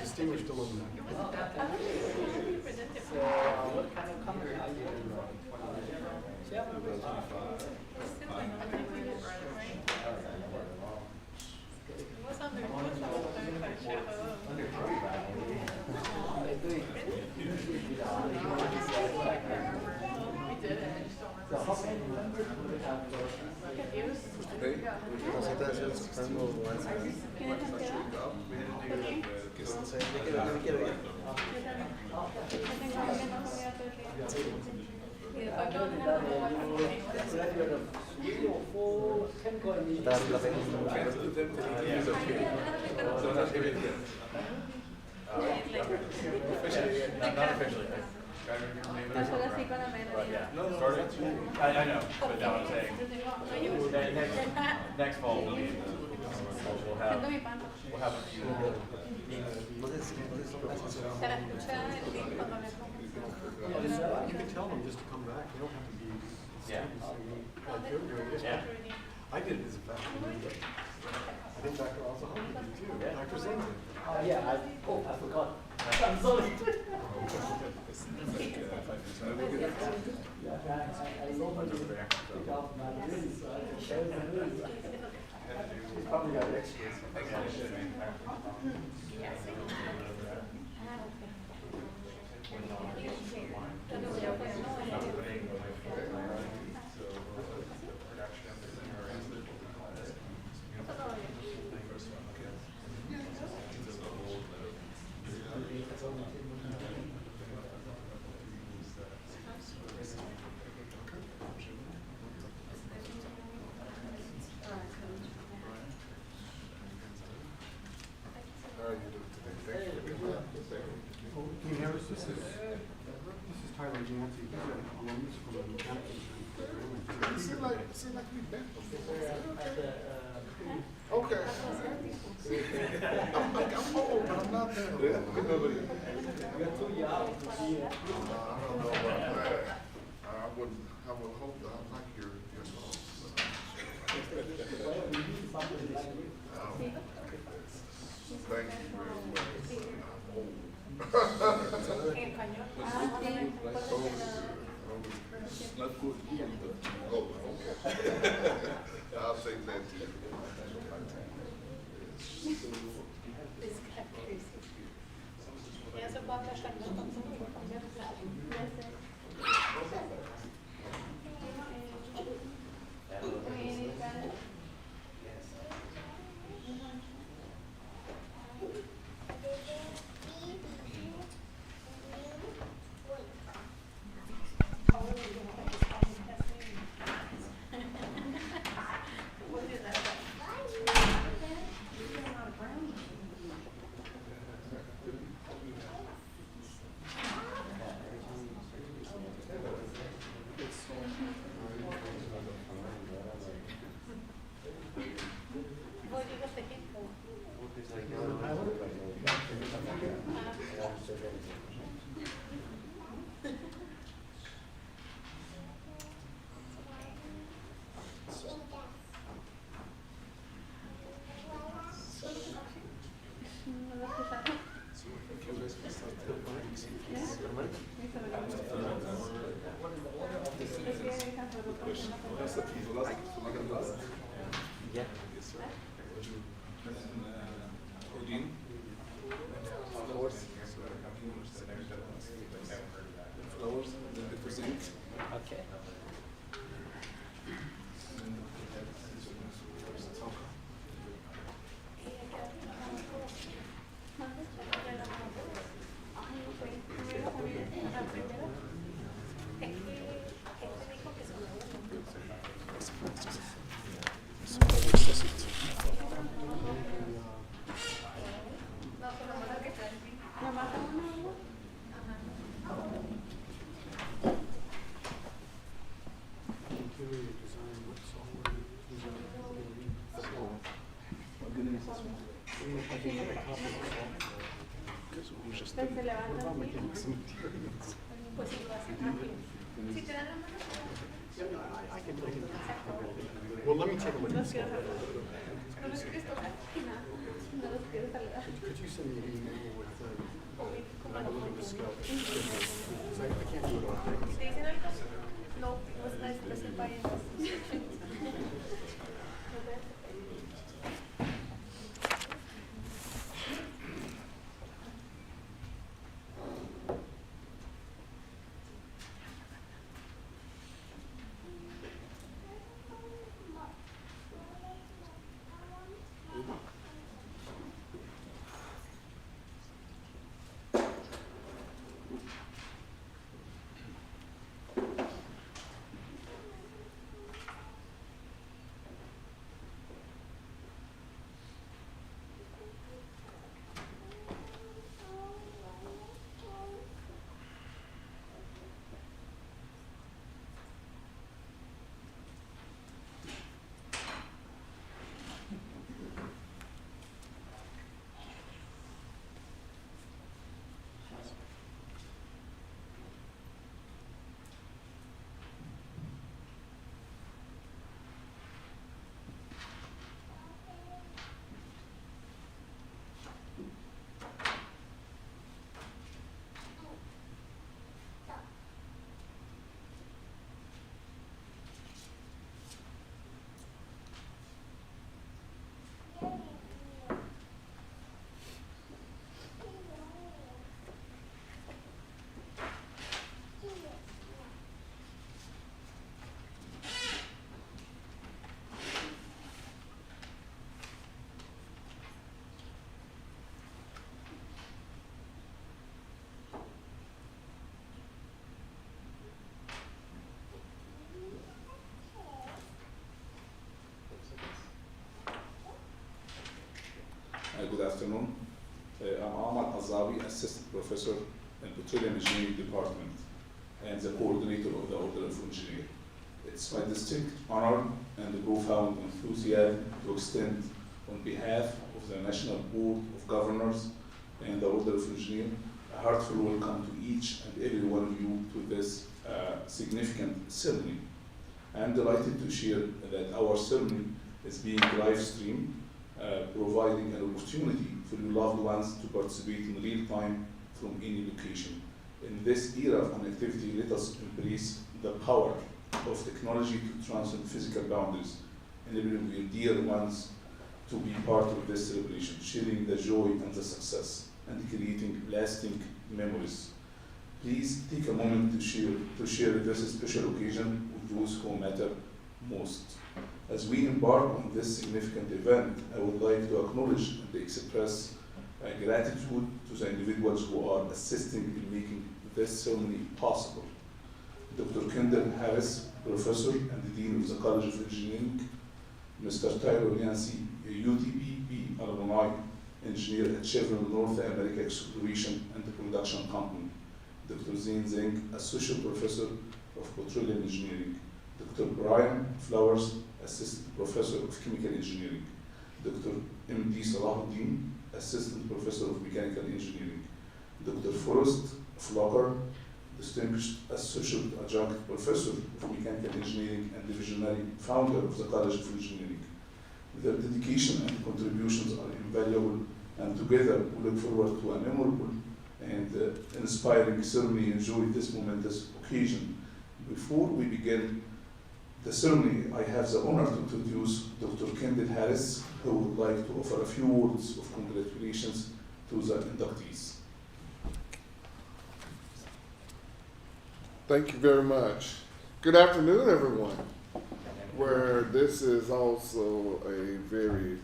Distinguished alumni. What kind of company are you in? Not officially. I know, but now I'm saying next fall we'll have a few. You can tell them just to come back. You don't have to be. Yeah. Yeah. I did it as a faculty. I think Dr. Alzahoff did too. Yeah. Dr. Zane did. Yeah, I forgot. I'm sorry. He's probably got extras. are you doing today? Thank you. Hey Harris, this is Tyler Jancy. He's an alumnus from the Untitled Chapter. You seem like we've met before. At the, Okay. I'm old, but I'm not that old. you're too young to be I don't know about that. I would hope that I'm like your song. well, we need something like you. Thank you very much. I'm old. Not good. Oh, okay. I'll take that too. Okay. Interior design, what software is that? I can get a copy of the software. What about mechanics and materials? I can. Well, let me take a look at the software. Could you send me an email with, I can look at the scope. I can't do it all day. No, it was nice to listen by Good afternoon. I'm Ahmad Azawi, Assistant Professor in Petroleum Engineering Department and the coordinator of the Order of Engineers. It's my distinct honor and profound enthusiasm to extend on behalf of the National Board of Governors and the Order of Engineers a heartfelt welcome to each and every one of you to this significant ceremony. I'm delighted to share that our ceremony is being live streamed, providing an opportunity for your loved ones to participate in real time from any location. In this era of connectivity, let us embrace the power of technology to transcend physical boundaries, enabling your dear ones to be part of this celebration, sharing the joy and the success, and creating lasting memories. Please take a moment to share this special occasion with those who matter most. As we embark on this significant event, I would like to acknowledge and express gratitude to the individuals who are assisting in making this ceremony possible. Dr. Kendall Harris, Professor and Dean of the College of Engineering, Mr. Tyler Yancey, a UTPB alumni engineer at Chevron North America Exploration and Production Company, Dr. Zain Zeng, Associate Professor of Petroleum Engineering, Dr. Brian Flowers, Assistant Professor of Chemical Engineering, Dr. M.D. Salahuddin, Assistant Professor of Mechanical Engineering, Dr. Forrest Flocker, Distinguished Associate Adjunct Professor of Mechanical Engineering and Visionary Founder of the College of Engineering. Their dedication and contributions are invaluable, and together we look forward to a memorable and inspiring ceremony. Enjoy this momentous occasion. Before we begin the ceremony, I have the honor to introduce Dr. Kendall Harris, who would like to offer a few words of congratulations to the inductees. Thank you very much. Good afternoon, everyone. Where this is also a very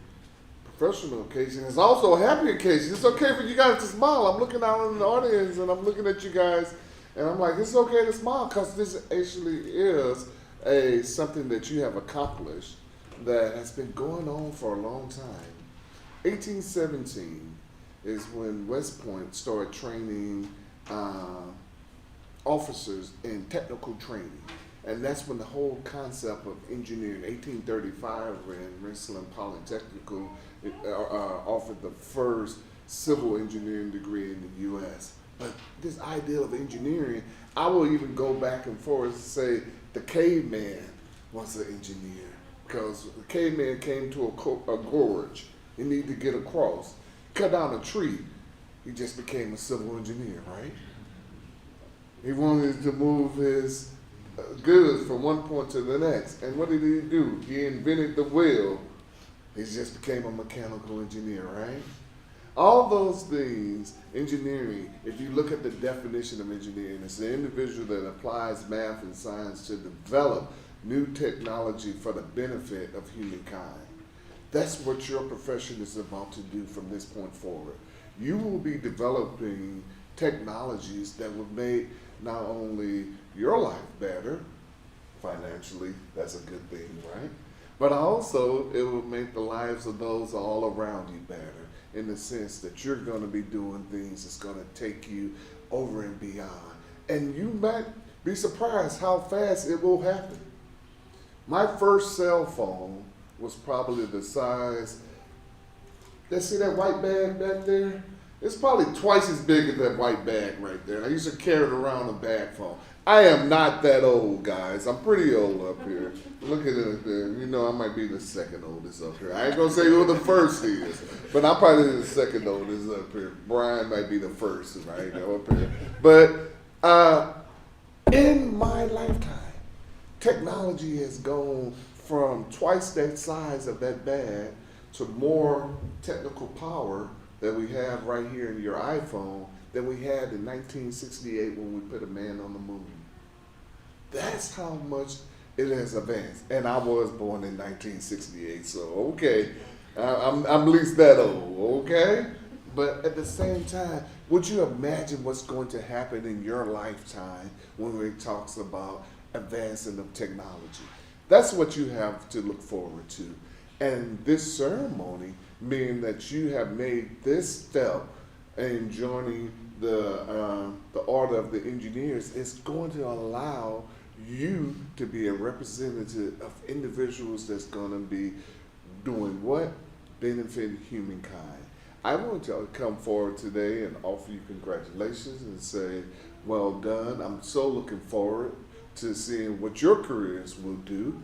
professional occasion. It's also a happy occasion. It's okay for you guys to smile. I'm looking out in the audience and I'm looking at you guys and I'm like, it's okay to smile because this actually is something that you have accomplished that has been going on for a long time. 1817 is when West Point started training officers in technical training. And that's when the whole concept of engineering, 1835, when Rensselaer Polytechnical offered the first civil engineering degree in the U.S. But this idea of engineering, I will even go back and forth and say the caveman was an engineer because the caveman came to a gorge. He needed to get across. Cut down a tree. He just became a civil engineer, right? He wanted to move his goods from one point to the next. And what did he do? He invented the wheel. He just became a mechanical engineer, right? All those things, engineering, if you look at the definition of engineering, it's the individual that applies math and science to develop new technology for the benefit of humankind. That's what your profession is about to do from this point forward. You will be developing technologies that will make not only your life better, financially, that's a good thing, right? But also it will make the lives of those all around you better in the sense that you're going to be doing things that's going to take you over and beyond. And you might be surprised how fast it will happen. My first cell phone was probably the size, let's see that white bag back there? It's probably twice as big as that white bag right there. I used to carry it around a bag phone. I am not that old, guys. I'm pretty old up here. Look at it there. You know, I might be the second oldest up here. I ain't gonna say who the first is, but I'm probably the second oldest up here. Brian might be the first, right, up here. But in my lifetime, technology has gone from twice that size of that bag to more technical power that we have right here in your iPhone than we had in 1968 when we put a man on the moon. That's how much it has advanced. And I was born in 1968, so okay, I'm at least that old, okay? But at the same time, would you imagine what's going to happen in your lifetime when we talks about advancing of technology? That's what you have to look forward to. And this ceremony meaning that you have made this step and joining the order of the engineers is going to allow you to be a representative of individuals that's going to be doing what? Benefiting humankind. I want to come forward today and offer you congratulations and say, well done. I'm so looking forward to seeing what your careers will do.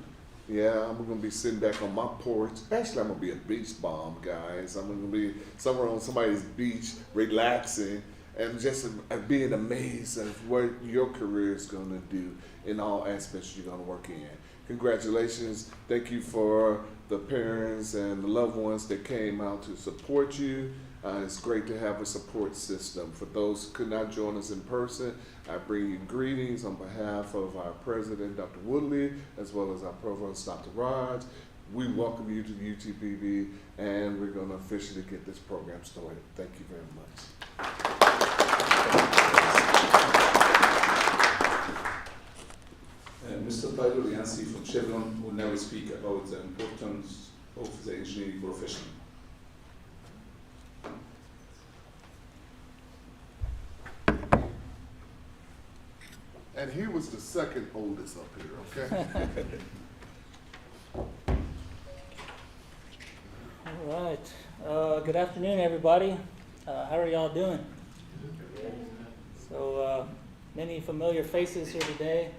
Yeah, I'm going to be sitting back on my porch. Actually, I'm going to be a beach bum, guys. I'm going to be somewhere on somebody's beach relaxing and just being amazed at what your career is going to do in all aspects you're going to work in. Congratulations. Thank you for the parents and the loved ones that came out to support you. It's great to have a support system. For those who could not join us in person, I bring you greetings on behalf of our president, Dr. Woodley, as well as our provost, Dr. Raj. We welcome you to the UTPB, and we're going to officially get this program started. Thank you very much. Mr. Tyler Yancey from Chevron will now speak about the importance of the engineering profession. And he was the second oldest up here, okay? All right. Good afternoon, everybody. How are y'all doing? So many familiar faces here today.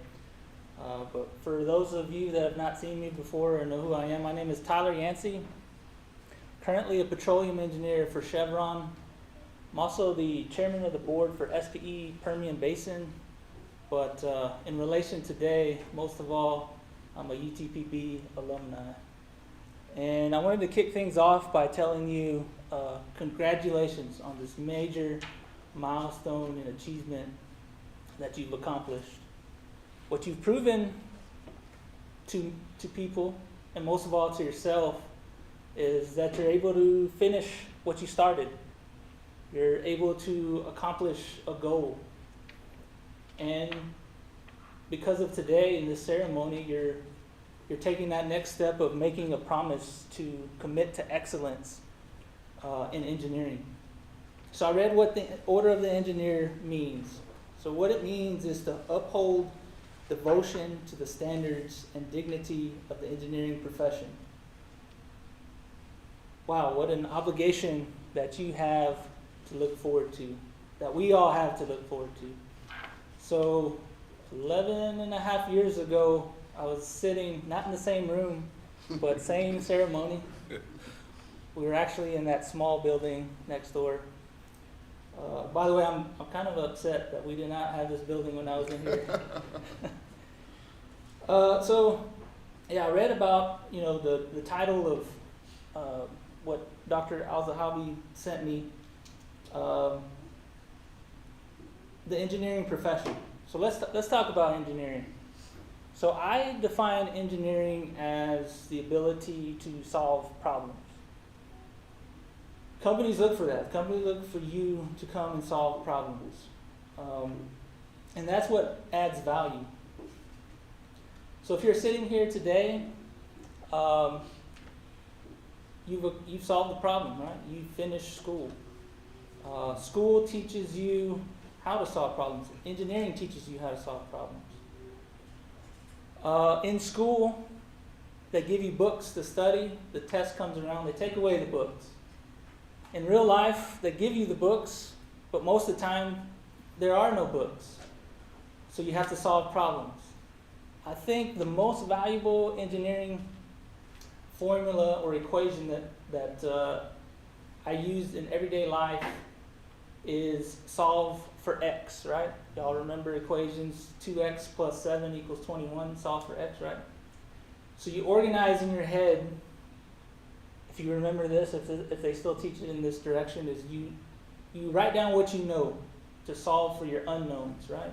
But for those of you that have not seen me before or know who I am, my name is Tyler Yancey. Currently a petroleum engineer for Chevron. I'm also the chairman of the board for SPE Permian Basin. But in relation today, most of all, I'm a UTPB alumni. And I wanted to kick things off by telling you congratulations on this major milestone and achievement that you've accomplished. What you've proven to people, and most of all to yourself, is that you're able to finish what you started. You're able to accomplish a goal. And because of today in this ceremony, you're taking that next step of making a promise to commit to excellence in engineering. So I read what the order of the engineer means. So what it means is to uphold devotion to the standards and dignity of the engineering profession. Wow, what an obligation that you have to look forward to, that we all have to look forward to. So 11 and a half years ago, I was sitting, not in the same room, but same ceremony. We were actually in that small building next door. By the way, I'm kind of upset that we did not have this building when I was in here. I read about the title of what Dr. Al-Zahabi sent me, the engineering profession. So let's talk about engineering. So I define engineering as the ability to solve problems. Companies look for that. Companies look for you to come and solve problems. And that's what adds value. So if you're sitting here today, you've solved the problem, right? You finished school. School teaches you how to solve problems. Engineering teaches you how to solve problems. In school, they give you books to study. The test comes around. They take away the books. In real life, they give you the books, but most of the time, there are no books. So you have to solve problems. I think the most valuable engineering formula or equation that I use in everyday life is solve for x, right? Y'all remember equations, 2x plus 7 equals 21, solve for x, right? So you organize in your head, if you remember this, if they still teach it in this direction, is you write down what you know to solve for your unknowns, right?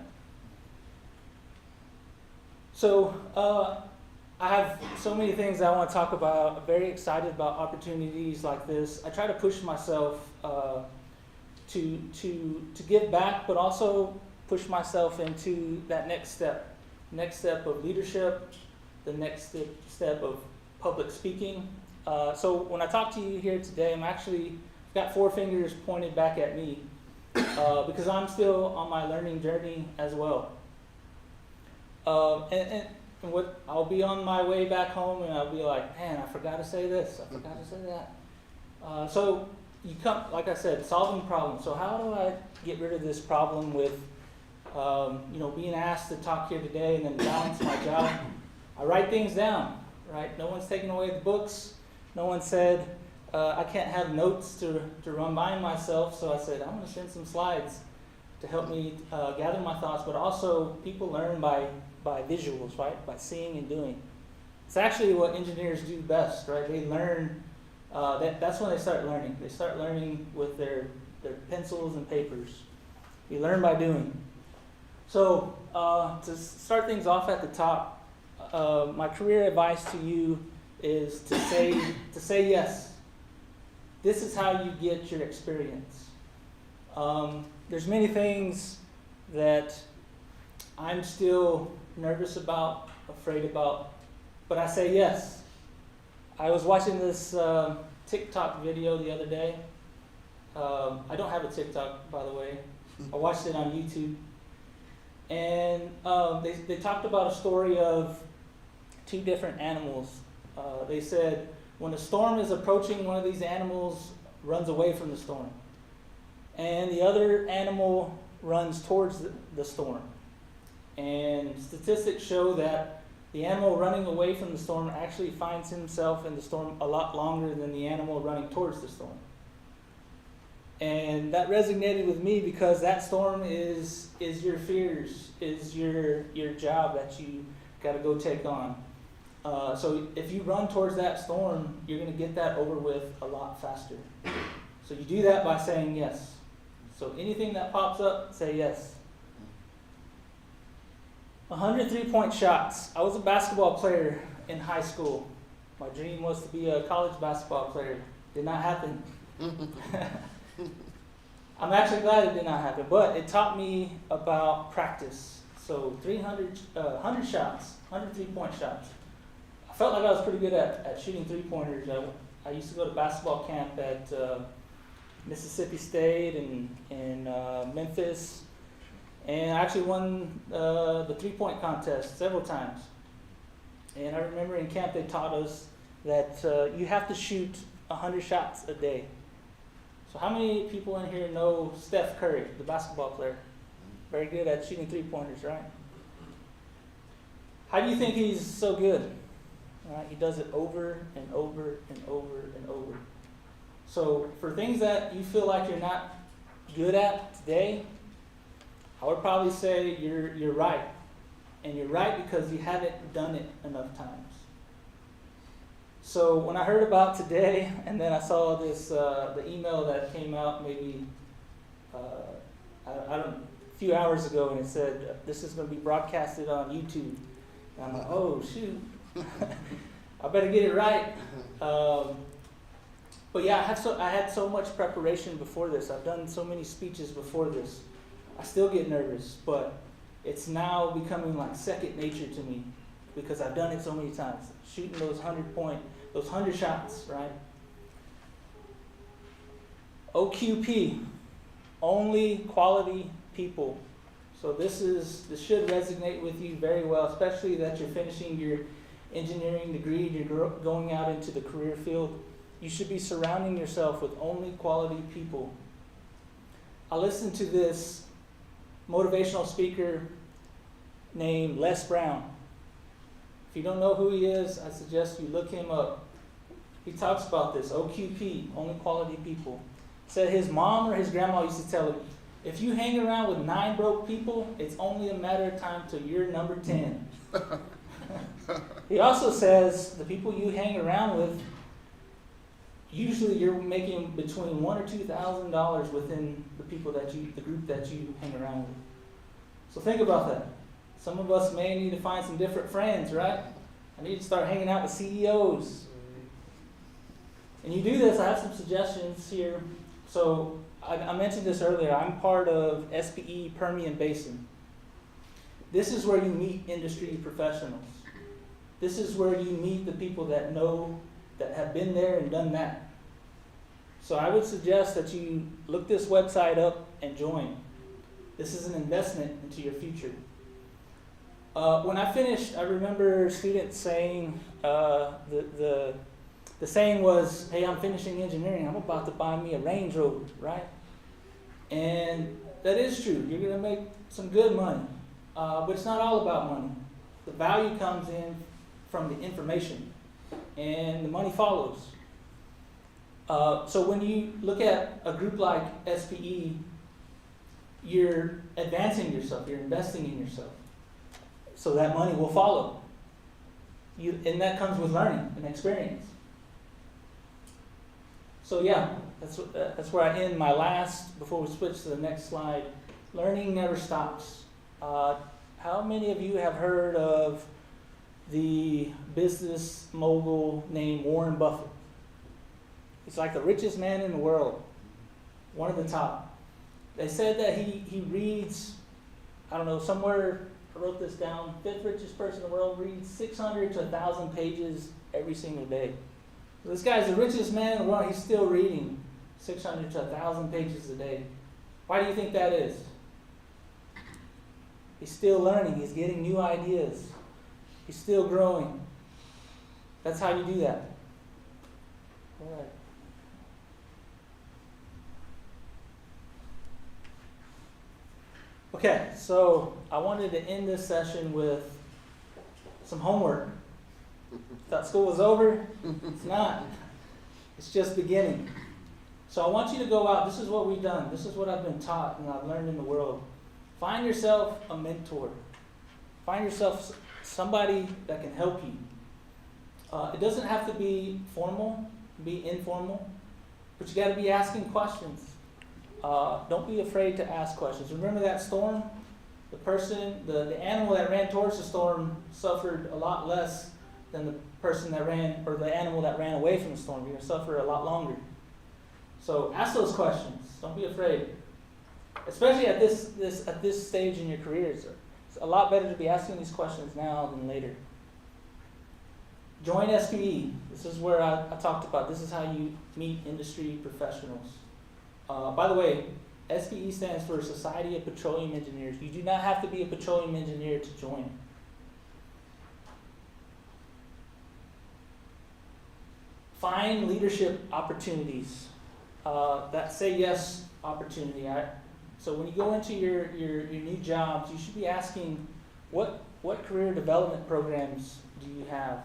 So I have so many things I want to talk about. I'm very excited about opportunities like this. I try to push myself to give back, but also push myself into that next step of leadership, the next step of public speaking. So when I talk to you here today, I'm actually got 4 fingers pointed back at me because I'm still on my learning journey as well. And what I'll be on my way back home and I'll be like, man, I forgot to say this, I forgot to say that. So you come, like I said, solving problems. So how do I get rid of this problem with, being asked to talk here today and then balance my job? I write things down, right? No one's taking away the books. No one said I can't have notes to remind myself. So I said, I'm going to send some slides to help me gather my thoughts. But also, people learn by visuals, right? By seeing and doing. It's actually what engineers do best, right? They learn. That's when they start learning. They start learning with their pencils and papers. You learn by doing. So to start things off at the top, my career advice to you is to say yes. This is how you get your experience. There's many things that I'm still nervous about, afraid about, but I say yes. I was watching this TikTok video the other day. I don't have a TikTok, by the way. I watched it on YouTube. And they talked about a story of 2 different animals. They said when a storm is approaching, one of these animals runs away from the storm. And the other animal runs towards the storm. And statistics show that the animal running away from the storm actually finds himself in the storm a lot longer than the animal running towards the storm. And that resonated with me because that storm is your fears, is your job that you got to go take on. So if you run towards that storm, you're going to get that over with a lot faster. So you do that by saying yes. So anything that pops up, say yes. 100 3-point shots. I was a basketball player in high school. My dream was to be a college basketball player. Did not happen. I'm actually glad it did not happen, but it taught me about practice. So 100 shots, 100 3-point shots. I felt like I was pretty good at shooting 3-pointers. I used to go to basketball camp at Mississippi State and Memphis, and I actually won the 3-point contest several times. And I remember in camp they taught us that you have to shoot 100 shots a day. So how many people in here know Steph Curry, the basketball player? Very good at shooting 3-pointers, right? How do you think he's so good? Right? He does it over and over and over and over. So for things that you feel like you're not good at today, I would probably say you're right. And you're right because you haven't done it enough times. So when I heard about today, and then I saw this, the email that came out maybe, a few hours ago, and it said, this is going to be broadcasted on YouTube. And I'm like, oh, shoot. I better get it right. But yeah, I had so much preparation before this. I've done so many speeches before this. I still get nervous, but it's now becoming like second nature to me because I've done it so many times. Shooting those 100 shots, right? OQP, only quality people. So this should resonate with you very well, especially that you're finishing your engineering degree and you're going out into the career field. You should be surrounding yourself with only quality people. I listened to this motivational speaker named Les Brown. If you don't know who he is, I suggest you look him up. He talks about this, OQP, only quality people. Said his mom or his grandma used to tell him, if you hang around with 9 broke people, it's only a matter of time till you're number 10. He also says the people you hang around with, usually you're making between $1,000 or $2,000 within the group that you hang around with. So think about that. Some of us may need to find some different friends, right? I need to start hanging out with CEOs. And you do this, I have some suggestions here. So I mentioned this earlier. I'm part of SPE Permian Basin. This is where you meet industry professionals. This is where you meet the people that know, that have been there and done that. So I would suggest that you look this website up and join. This is an investment into your future. When I finished, I remember students saying, the saying was, hey, I'm finishing engineering, I'm about to buy me a Range Rover, right? And that is true. You're going to make some good money, but it's not all about money. The value comes in from the information, and the money follows. So when you look at a group like SPE, you're advancing yourself, you're investing in yourself. So that money will follow. And that comes with learning and experience. So yeah, that's where I end my last, before we switch to the next slide. Learning never stops. How many of you have heard of the business mogul named Warren Buffett? He's like the richest man in the world, one of the top. They said that he reads, I don't know, somewhere, I wrote this down, 5th richest person in the world, reads 600 to 1,000 pages every single day. So this guy's the richest man in the world, he's still reading 600 to 1,000 pages a day. Why do you think that is? He's still learning, he's getting new ideas, he's still growing. That's how you do that. All right. Okay, so I wanted to end this session with some homework. Thought school was over? It's not. It's just beginning. So I want you to go out. This is what we've done. This is what I've been taught and I've learned in the world. Find yourself a mentor. Find yourself somebody that can help you. It doesn't have to be formal, be informal, but you got to be asking questions. Don't be afraid to ask questions. Remember that storm? The animal that ran towards the storm suffered a lot less than the person that ran, or the animal that ran away from the storm. You're going to suffer a lot longer. So ask those questions. Don't be afraid. Especially at this stage in your career. It's a lot better to be asking these questions now than later. Join SPE. This is where I talked about. This is how you meet industry professionals. By the way, SPE stands for Society of Petroleum Engineers. You do not have to be a petroleum engineer to join. Find leadership opportunities. That say yes opportunity. So when you go into your new jobs, you should be asking, what career development programs do you have?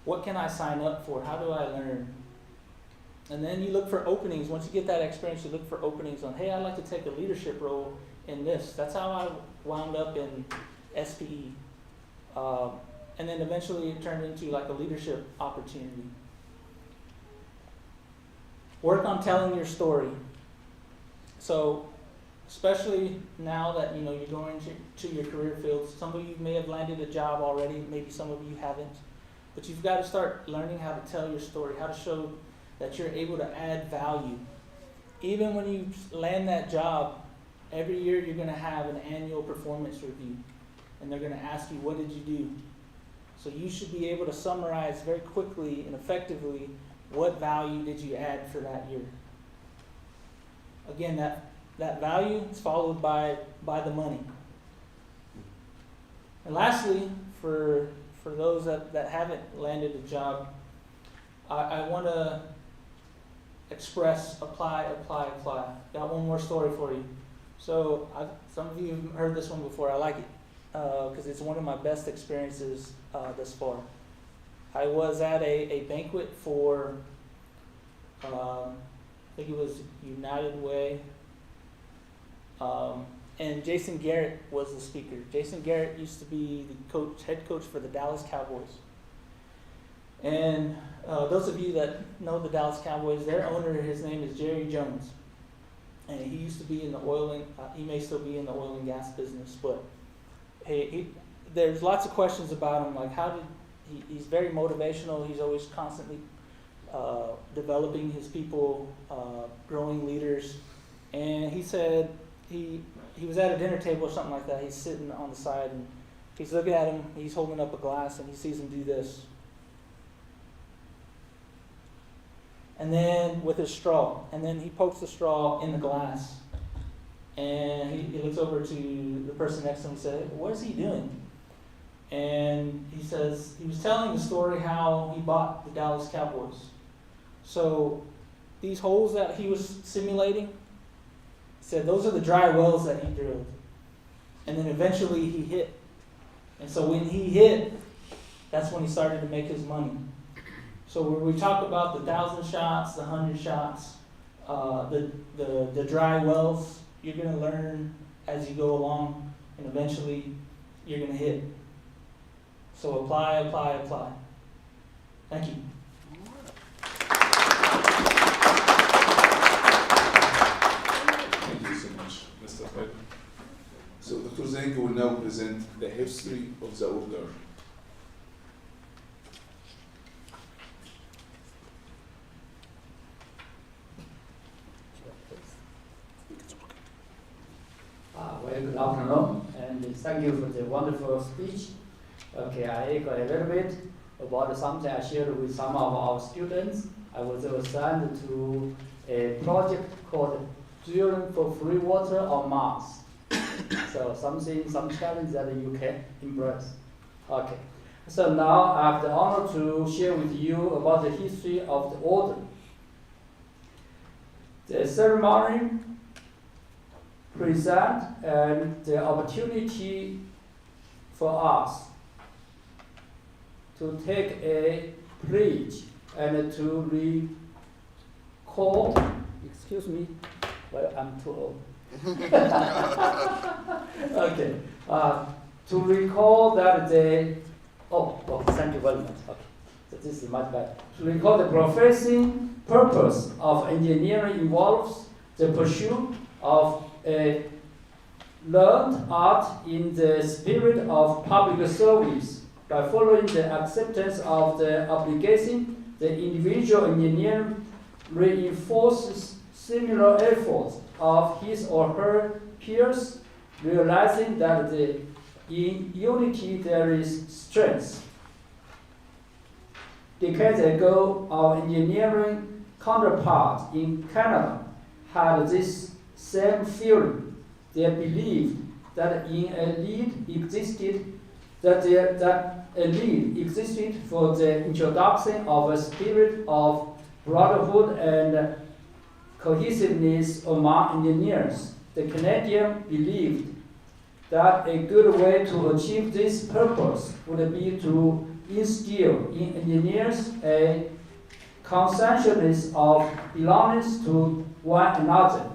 What can I sign up for? How do I learn? And then you look for openings. Once you get that experience, you look for openings on, hey, I'd like to take a leadership role in this. That's how I wound up in SPE. And then eventually it turned into like a leadership opportunity. Work on telling your story. So, especially now that you're going to your career fields, some of you may have landed a job already, maybe some of you haven't. But you've got to start learning how to tell your story, how to show that you're able to add value. Even when you land that job, every year you're going to have an annual performance review. And they're going to ask you, what did you do? So you should be able to summarize very quickly and effectively what value did you add for that year. Again, that value is followed by the money. And lastly, for those that haven't landed a job, I want to express apply. Got one more story for you. So some of you have heard this one before. I like it because it's one of my best experiences thus far. I was at a banquet for, I think it was United Way, and Jason Garrett was the speaker. Jason Garrett used to be the head coach for the Dallas Cowboys. And those of you that know the Dallas Cowboys, their owner, his name is Jerry Jones. And he used to be in the he may still be in the oil and gas business, but there's lots of questions about him, like he's very motivational, he's always constantly developing his people, growing leaders. And he said he was at a dinner table or something like that, he's sitting on the side and he's looking at him, he's holding up a glass and he sees him do this. and then with his straw, and then he pokes the straw in the glass. And he looks over to the person next to him and says, "What is he doing?" And he says, he was telling the story how he bought the Dallas Cowboys. So these holes that he was simulating, he said those are the dry wells that he drilled. And then eventually he hit. And so when he hit, that's when he started to make his money. So when we talk about the 1,000 shots, the 100 shots, the dry wells, you're going to learn as you go along, and eventually you're going to hit. So apply, apply, apply. Thank you. Thank you so much, Mr. Fred. So Dr. Zenko will now present the history of the order. Well, good afternoon, and thank you for the wonderful speech. Okay, I echo a little bit about something I shared with some of our students. I was assigned to a project called Drilling for Free Water on Mars. So some challenge that you can embrace. Okay, so now I have the honor to share with you about the history of the order. The ceremony present and the opportunity for us to take a pledge and to recall, excuse me, well, I'm too old. Okay, to recall that thank you very much. Okay, so this is much better. To recall the professing purpose of engineering involves the pursuit of a learned art in the spirit of public service. By following the acceptance of the obligation, the individual engineer reinforces similar efforts of his or her peers, realizing that in unity there is strength. Decades ago, our engineering counterpart in Canada had this same feeling. They believed that a need existed for the introduction of a spirit of brotherhood and cohesiveness among engineers. The Canadian believed that a good way to achieve this purpose would be to instill in engineers a consciousness of belonging to one another,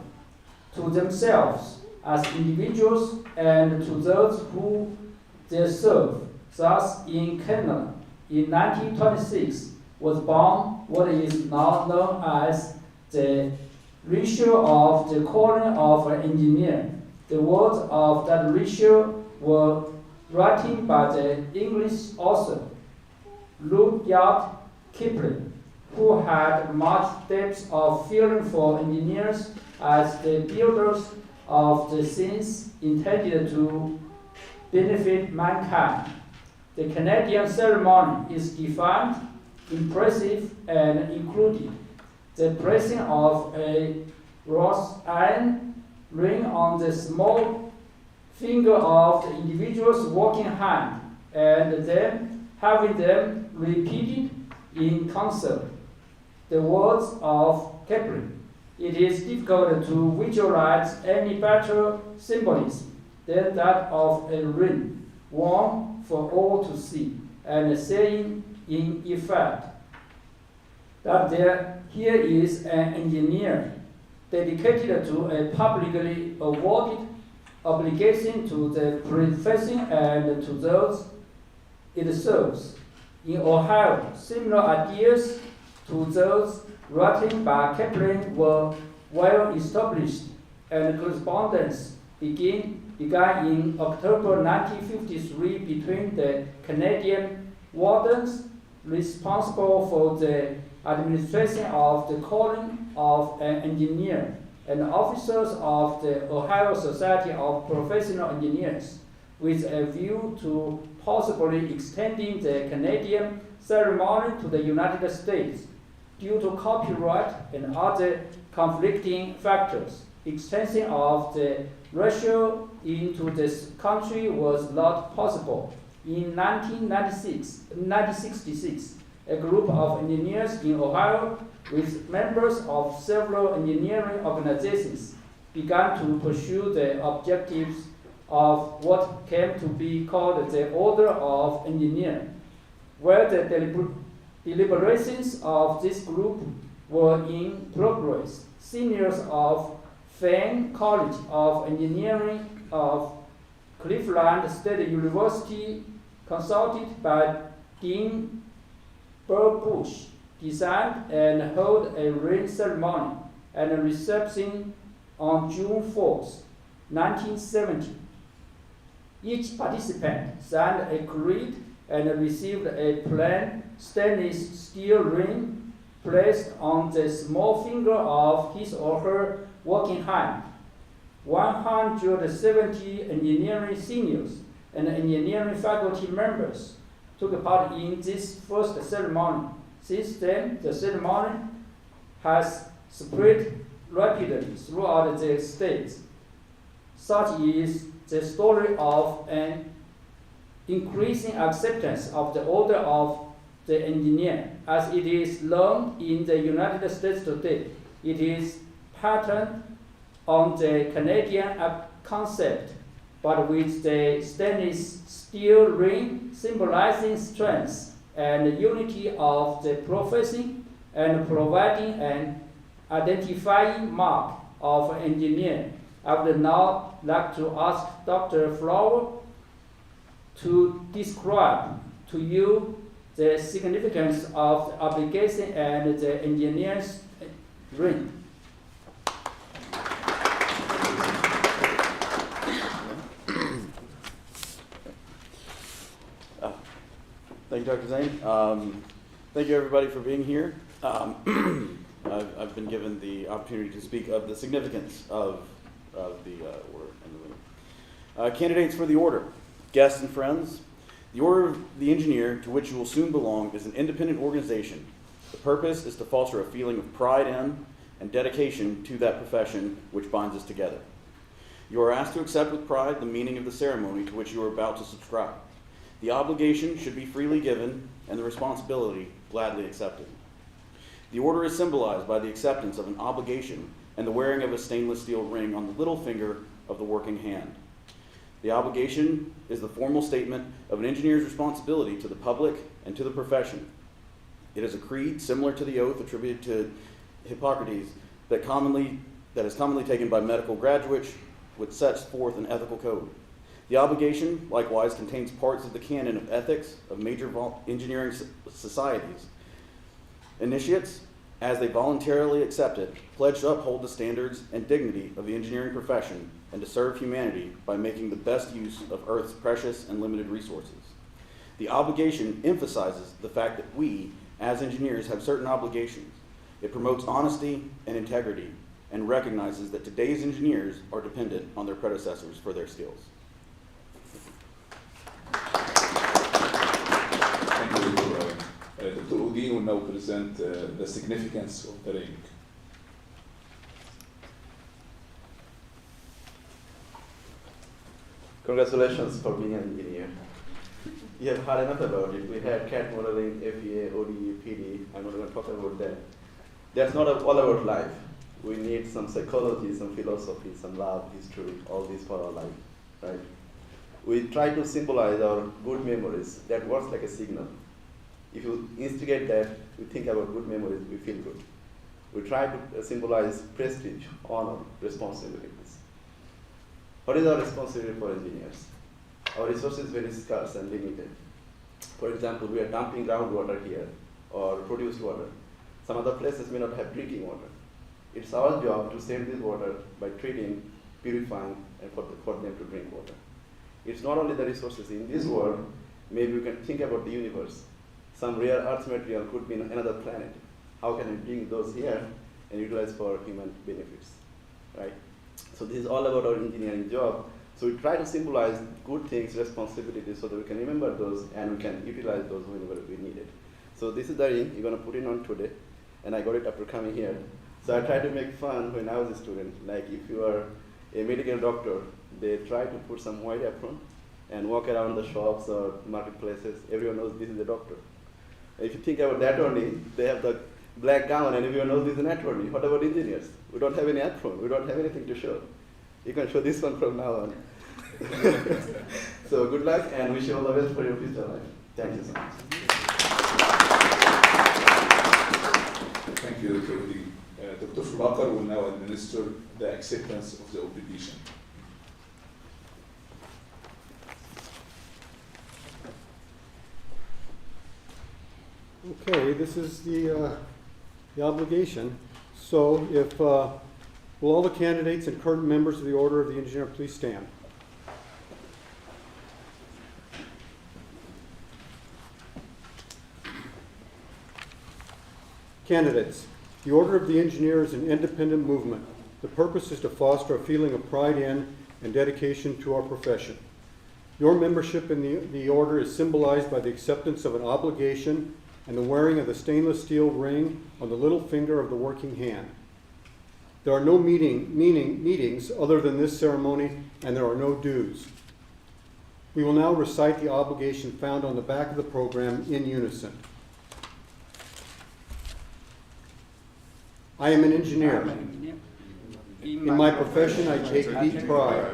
to themselves as individuals, and to those who they serve. Thus, in Canada, in 1926, was born what is now known as the ratio of the calling of an engineer. The words of that ratio were written by the English author Rudyard Kipling, who had much depth of feeling for engineers as the builders of the things intended to benefit mankind. The Canadian ceremony is defined, impressive, and included the placing of a wrought iron ring on the small finger of the individual's working hand, and then having them repeated in concert. The words of Kepler. It is difficult to visualize any better symbolism than that of a ring worn for all to see, and saying in effect that here is an engineer dedicated to a publicly awarded obligation to the profession and to those it serves. In Ohio, similar ideas to those written by Kepler were well established, and correspondence began in October 1953 between the Canadian wardens responsible for the administration of the calling of an engineer and officers of the Ohio Society of Professional Engineers, with a view to possibly extending the Canadian ceremony to the United States. due to copyright and other conflicting factors. Extension of the ratio into this country was not possible. In 1966, a group of engineers in Ohio, with members of several engineering organizations, began to pursue the objectives of what came to be called the Order of Engineering, where the deliberations of this group were in progress. Seniors of Fane College of Engineering of Cleveland State University, consulted by Dean Burbush, designed and held a ring ceremony and a reception on June 4th, 1970. Each participant signed a creed and received a plain stainless steel ring placed on the small finger of his or her working hand. 170 engineering seniors and engineering faculty members took part in this first ceremony. Since then, the ceremony has spread rapidly throughout the states. Such is the story of an increasing acceptance of the order of the engineer as it is learned in the United States today. It is patterned on the Canadian concept, but with the stainless steel ring symbolizing strength and unity of the profession and providing an identifying mark of an engineer. I would now like to ask Dr. Flower to describe to you the significance of the application and the engineer's ring. Thank you, Dr. Zane. Thank you, everybody, for being here. I've been given the opportunity to speak of the significance of the order and the ring. Candidates for the order, guests and friends. The Order of the Engineer, to which you will soon belong, is an independent organization. The purpose is to foster a feeling of pride in and dedication to that profession which binds us together. You are asked to accept with pride the meaning of the ceremony to which you are about to subscribe. The obligation should be freely given and the responsibility gladly accepted. The order is symbolized by the acceptance of an obligation and the wearing of a stainless steel ring on the little finger of the working hand. The obligation is the formal statement of an engineer's responsibility to the public and to the profession. It is a creed similar to the oath attributed to Hippocrates that is commonly taken by medical graduates, which sets forth an ethical code. The obligation likewise contains parts of the canon of ethics of major engineering societies. Initiates, as they voluntarily accept it, pledge to uphold the standards and dignity of the engineering profession and to serve humanity by making the best use of Earth's precious and limited resources. The obligation emphasizes the fact that we, as engineers, have certain obligations. It promotes honesty and integrity and recognizes that today's engineers are dependent on their predecessors for their skills. Thank you, Dr. Udi will now present the significance of the ring. Congratulations for being an engineer. You have heard enough about it. We had CAD modeling, FEA, ODE, PD. I'm not going to talk about that. That's not all about life. We need some psychology, some philosophy, some love, history, all this for our life, right? We try to symbolize our good memories. That works like a signal. If you instigate that, we think about good memories, we feel good. We try to symbolize prestige, honor, responsibilities. What is our responsibility for engineers? Our resources are very scarce and limited. For example, we are dumping groundwater here or produced water. Some other places may not have drinking water. It's our job to save this water by treating, purifying, and for them to drink water. It's not only the resources in this world, maybe we can think about the universe. Some rare earth material could be in another planet. How can we bring those here and utilize for human benefits, right? So this is all about our engineering job. So we try to symbolize good things, responsibilities, so that we can remember those and we can utilize those whenever we need it. So this is the ring you're going to put in on today. and I got it after coming here. So I try to make fun when I was a student. Like if you are a medical doctor, they try to put some white apron and walk around the shops or marketplaces. Everyone knows this is a doctor. If you think about the attorney, they have the black gown and everyone knows this is an attorney. What about engineers? We don't have any apron. We don't have anything to show. You can show this one from now on. So good luck and wish you all the best for your future life. Thank you so much. Thank you, Dr. Udi. Dr. Fulakar will now administer the acceptance of the obligation. Okay, this is the obligation. So if, will all the candidates and current members of the Order of the Engineer please stand? Candidates, the Order of the Engineer is an independent movement. The purpose is to foster a feeling of pride in and dedication to our profession. Your membership in the Order is symbolized by the acceptance of an obligation and the wearing of the stainless steel ring on the little finger of the working hand. There are no meetings other than this ceremony, and there are no dues. We will now recite the obligation found on the back of the program in unison. I am an engineer. In my profession, I take deep pride.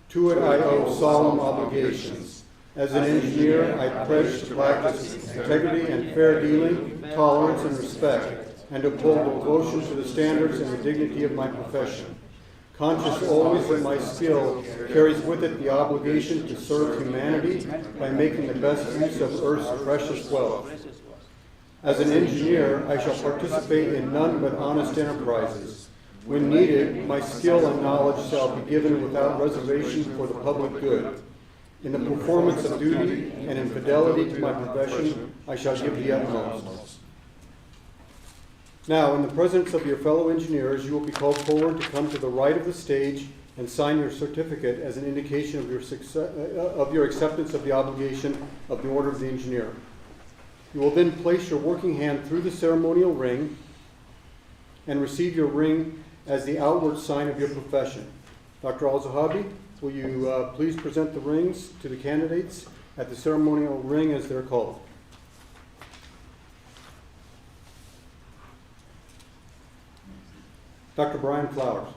To it I owe solemn obligations. As an engineer, I pledge to practice integrity and fair dealing, tolerance and respect, and to uphold devotion to the standards and the dignity of my profession. Conscious always that my skill carries with it the obligation to serve humanity by making the best use of Earth's precious wealth. As an engineer, I shall participate in none but honest enterprises. When needed, my skill and knowledge shall be given without reservation for the public good. In the performance of duty and in fidelity to my profession, I shall give the utmost. Now, in the presence of your fellow engineers, you will be called forward to come to the right of the stage and sign your certificate as an indication of your acceptance of the obligation of the Order of the Engineer. You will then place your working hand through the ceremonial ring and receive your ring as the outward sign of your profession. Dr. Al-Zahabi, will you please present the rings to the candidates at the ceremonial ring as they're called. Dr. Brian Flowers.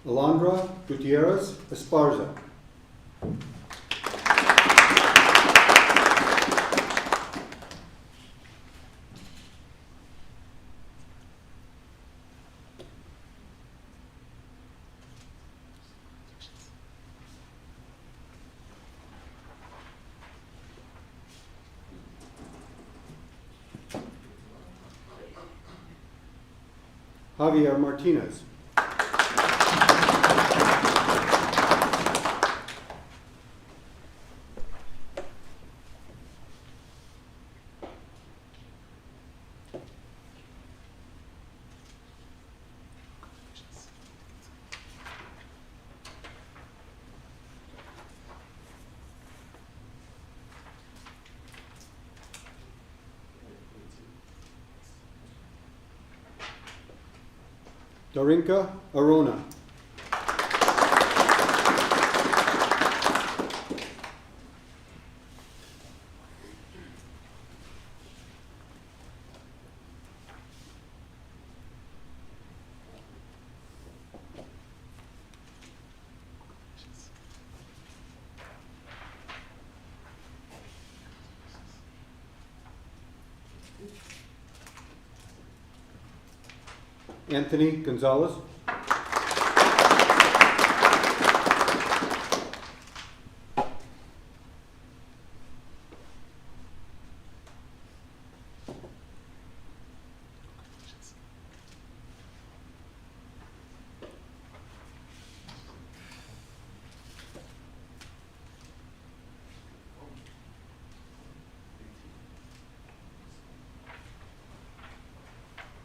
Alondra Gutierrez Esparza. Javier Martinez. Darinka Arona. Anthony Gonzalez.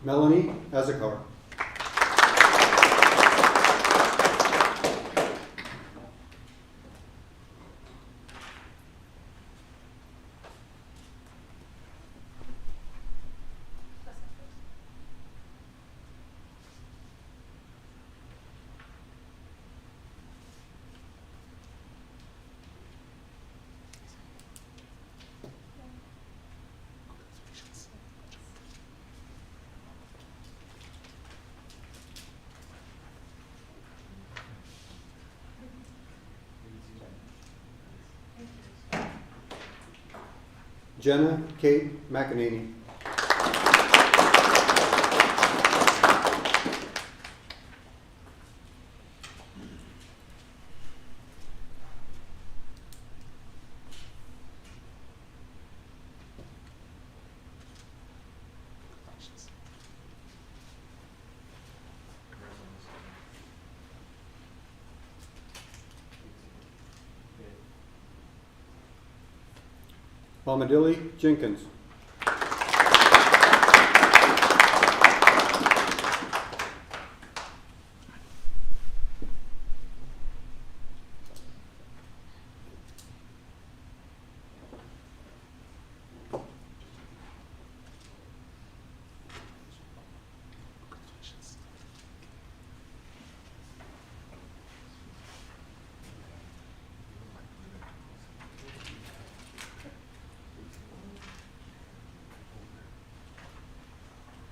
Melanie Azakar. Jenna Kate McEnany. Bomadilli Jenkins.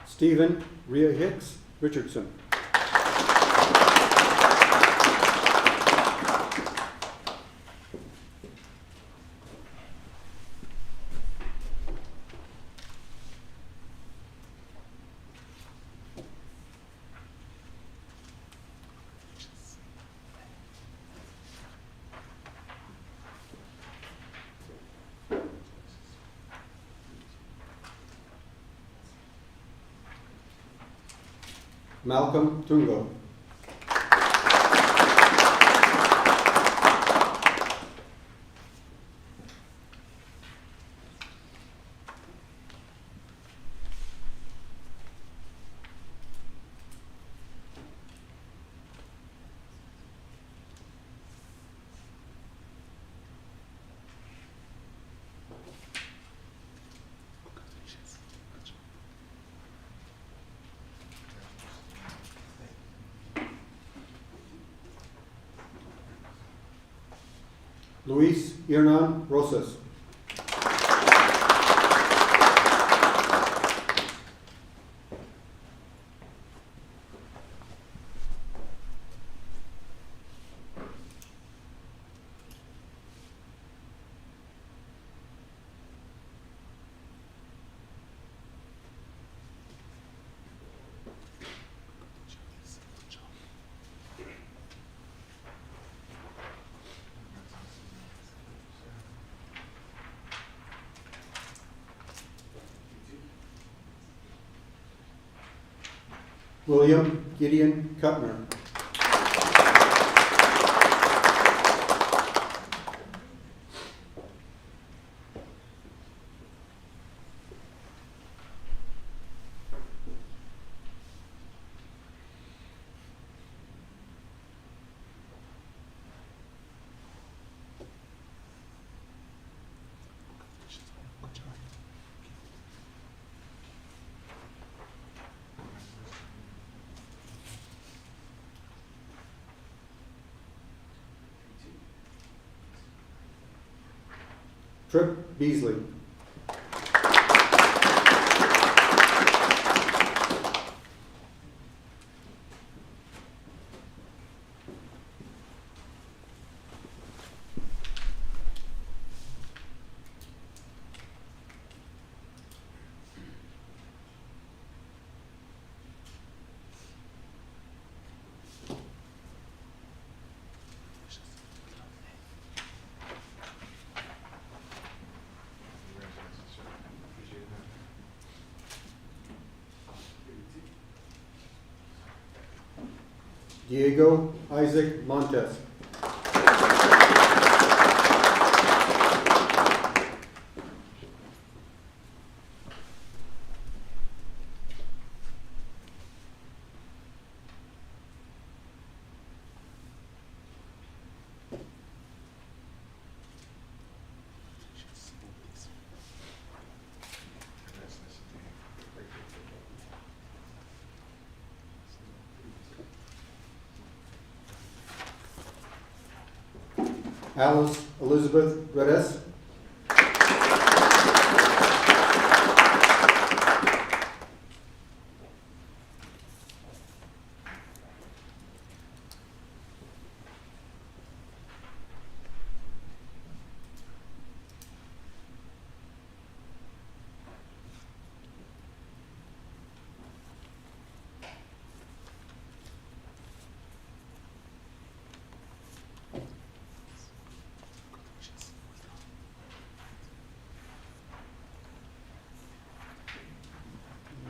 Stephen Rhea Hicks Richardson. Malcolm Tungo. Luis Hernan Rosas. William Gideon Kuttner. Trip Beasley. Diego Isaac Montes. Alice Elizabeth Redes.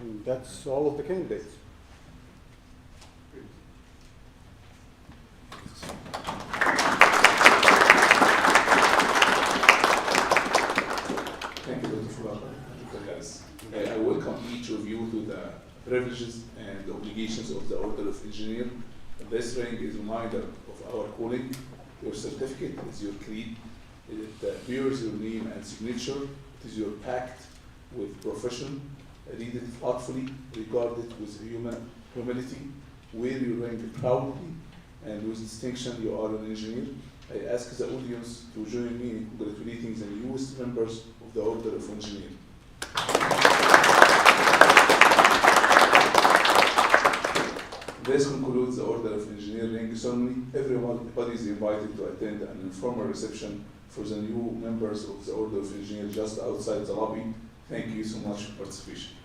And that's all of the candidates. Thank you, Dr. Fulapa, Dr. Harris. I welcome each of you to the privileges and obligations of the Order of Engineer. This ring is a reminder of our calling. Your certificate is your creed. It bears your name and signature. It is your pact with profession. Read it thoughtfully, regard it with humility, wear your ring proudly, and with distinction you are an engineer. I ask the audience to join me in congratulating the newest members of the Order of Engineers. This concludes the Order of Engineering ceremony. Everybody is invited to attend an informal reception for the new members of the Order of Engineers just outside the lobby. Thank you so much for participation.